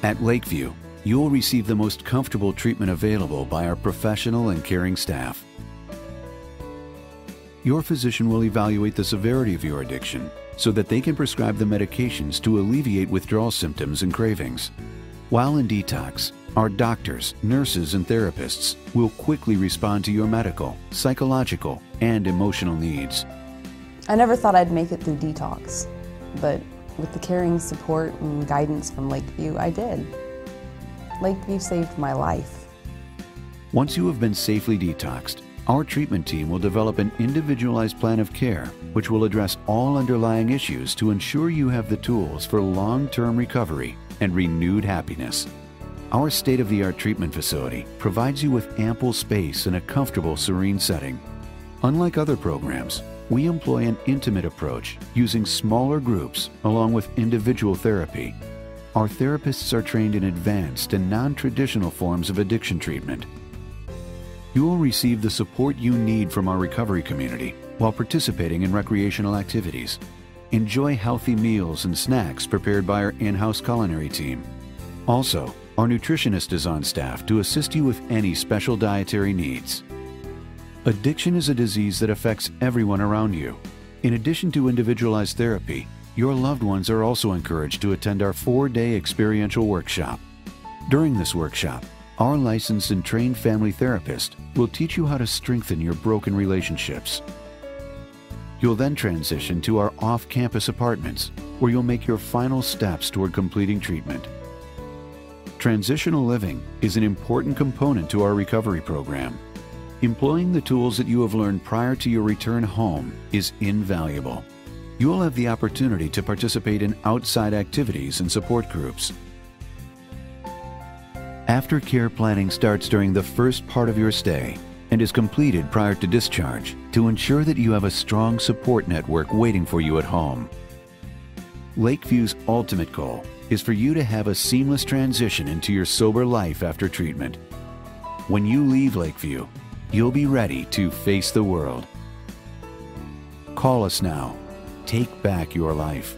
At Lakeview, you'll receive the most comfortable treatment available by our professional and caring staff. Your physician will evaluate the severity of your addiction so that they can prescribe the medications to alleviate withdrawal symptoms and cravings. While in detox, our doctors, nurses, and therapists will quickly respond to your medical, psychological, and emotional needs. I never thought I'd make it through detox, but with the caring support and guidance from Lakeview, I did. Lakeview saved my life. Once you have been safely detoxed, our treatment team will develop an individualized plan of care which will address all underlying issues to ensure you have the tools for long-term recovery and renewed happiness. Our state-of-the-art treatment facility provides you with ample space and a comfortable, serene setting. Unlike other programs, we employ an intimate approach using smaller groups along with individual therapy. Our therapists are trained in advanced and non-traditional forms of addiction treatment. You will receive the support you need from our recovery community while participating in recreational activities. Enjoy healthy meals and snacks prepared by our in-house culinary team. Also, our nutritionist is on staff to assist you with any special dietary needs. Addiction is a disease that affects everyone around you. In addition to individualized therapy, your loved ones are also encouraged to attend our 4-day experiential workshop. During this workshop, our licensed and trained family therapist will teach you how to strengthen your broken relationships. You'll then transition to our off-campus apartments, where you'll make your final steps toward completing treatment. Transitional living is an important component to our recovery program. Employing the tools that you have learned prior to your return home is invaluable. You will have the opportunity to participate in outside activities and support groups. Aftercare planning starts during the first part of your stay and is completed prior to discharge to ensure that you have a strong support network waiting for you at home. Lakeview's ultimate goal is for you to have a seamless transition into your sober life after treatment. When you leave Lakeview, you'll be ready to face the world. Call us now. Take back your life.